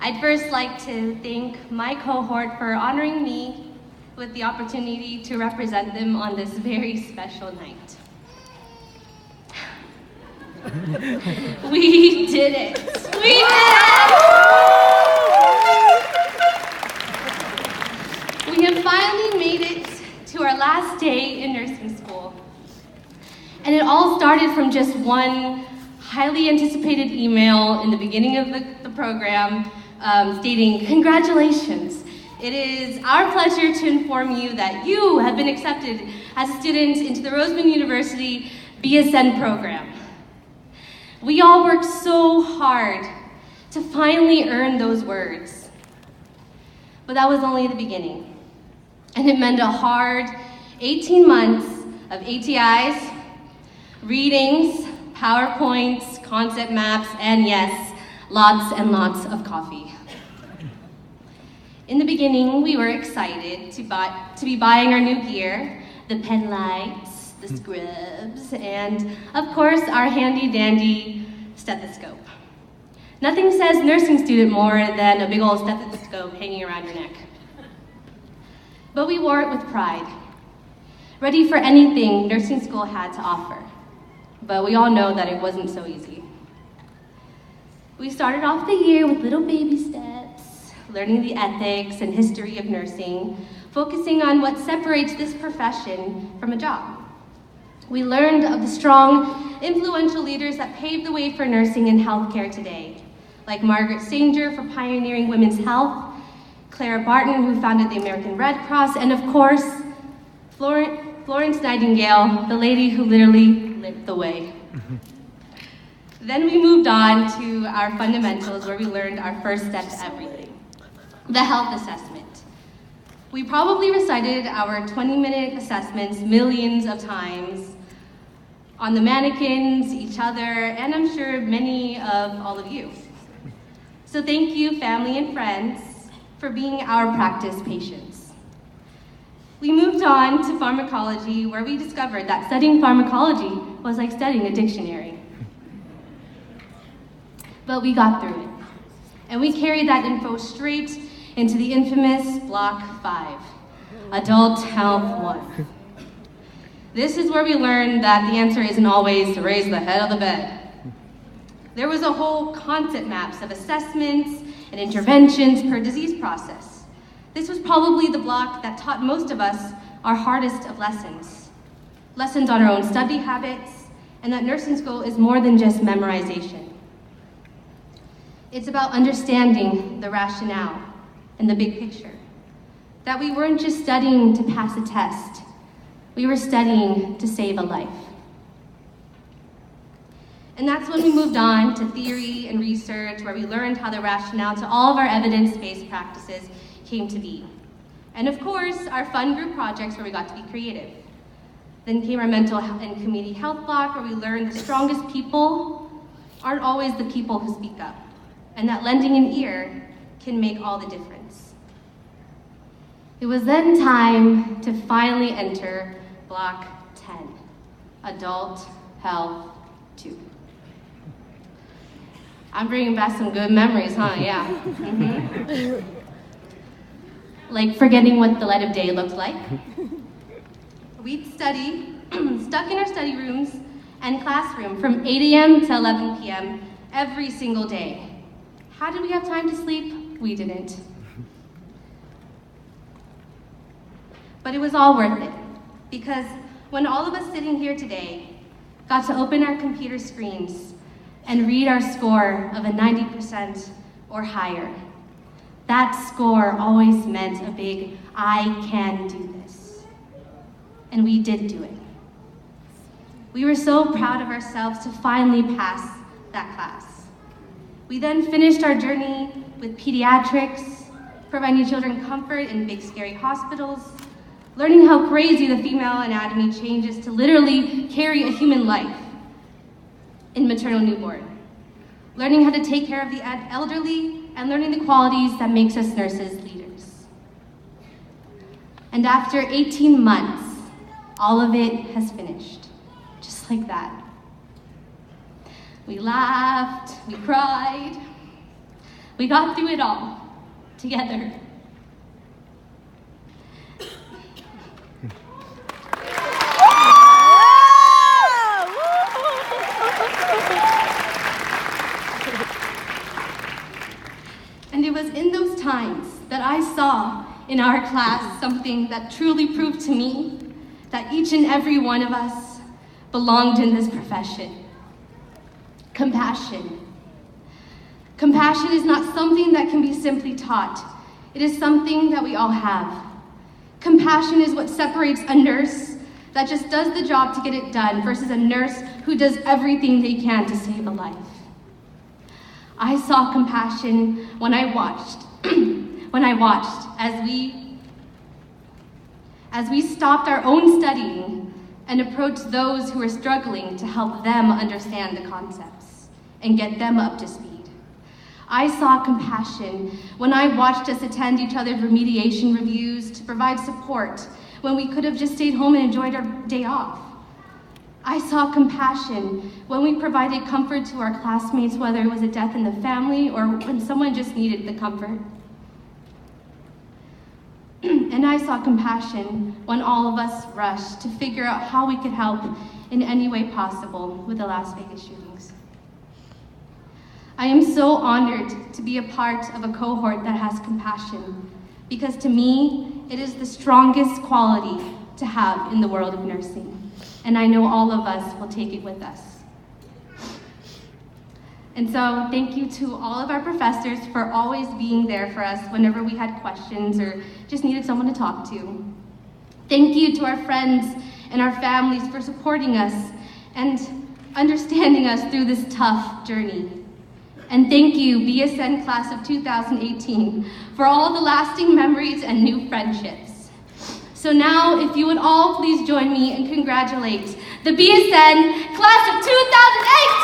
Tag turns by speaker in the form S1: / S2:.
S1: I'd first like to thank my cohort for honoring me with the opportunity to represent them on this very special night. We did it! We did it! We have finally made it to our last day in nursing school. And it all started from just one highly anticipated email in the beginning of the program stating, "Congratulations. It is our pleasure to inform you that you have been accepted as a student into the Roseman University BSN program." We all worked so hard to finally earn those words. But that was only the beginning. And it meant a hard 18 months of ATIs, readings, PowerPoints, concept maps, and yes, lots and lots of coffee. In the beginning, we were excited to be buying our new gear, the pen lights, the scribs, and of course, our handy-dandy stethoscope. Nothing says nursing student more than a big old stethoscope hanging around your neck. But we wore it with pride, ready for anything nursing school had to offer. But we all know that it wasn't so easy. We started off the year with little baby steps, learning the ethics and history of nursing, focusing on what separates this profession from a job. We learned of the strong, influential leaders that paved the way for nursing and healthcare today, like Margaret Sanger for pioneering women's health, Clara Barton, who founded the American Red Cross, and of course, Florence Nightingale, the lady who literally lit the way. Then we moved on to our fundamentals, where we learned our first step to everything, the health assessment. We probably recited our 20-minute assessments millions of times on the mannequins, each other, and I'm sure many of all of you. So thank you, family and friends, for being our practice patients. We moved on to pharmacology, where we discovered that studying pharmacology was like studying a dictionary. But we got through it, and we carried that info straight into the infamous Block 5, Adult Health 1. This is where we learned that the answer isn't always to raise the head of the bed. There was a whole concept maps of assessments and interventions per disease process. This was probably the block that taught most of us our hardest of lessons. Lessons on our own study habits, and that nursing school is more than just memorization. It's about understanding the rationale and the big picture. That we weren't just studying to pass a test, we were studying to save a life. And that's when we moved on to theory and research, where we learned how the rationale to all of our evidence-based practices came to be. And of course, our fun group projects where we got to be creative. Then came our mental and community health block, where we learned the strongest people aren't always the people who speak up, and that lending an ear can make all the difference. It was then time to finally enter Block 10, Adult Health 2. I'm bringing back some good memories, huh? Yeah. Mm-hmm. Like forgetting what the light of day looked like. We'd study, stuck in our study rooms and classroom from 8 a.m. to 11 p.m. every single day. How did we have time to sleep? We didn't. But it was all worth it, because when all of us sitting here today got to open our computer screens and read our score of a 90% or higher, that score always meant a big, I can do this. And we did do it. We were so proud of ourselves to finally pass that class. We then finished our journey with Pediatrics, providing children comfort in big, scary hospitals, learning how crazy the female anatomy changes to literally carry a human life in maternal newborn, learning how to take care of the elderly, and learning the qualities that makes us nurses leaders. And after 18 months, all of it has finished, just like that. We laughed, we cried, We got through it all, together. And it was in those times that I saw in our class something that truly proved to me that each and every one of us belonged in this profession. Compassion. Compassion is not something that can be simply taught. It is something that we all have. Compassion is what separates a nurse that just does the job to get it done versus a nurse who does everything they can to save a life. I saw compassion when I watched, as we stopped our own studying and approached those who were struggling to help them understand the concepts and get them up to speed. I saw compassion when I watched us attend each other's remediation reviews to provide support when we could have just stayed home and enjoyed our day off. I saw compassion when we provided comfort to our classmates, whether it was a death in the family or when someone just needed the comfort. And I saw compassion when all of us rushed to figure out how we could help in any way possible with the Las Vegas shootings. I am so honored to be a part of a cohort that has compassion, because to me, it is the strongest quality to have in the world of nursing. And I know all of us will take it with us. And so thank you to all of our professors for always being there for us whenever we had questions or just needed someone to talk to. Thank you to our friends and our families for supporting us and understanding us through this tough journey. And thank you, BSN class of 2018, for all the lasting memories and new friendships. So now, if you would all please join me and congratulate the BSN class of 2018!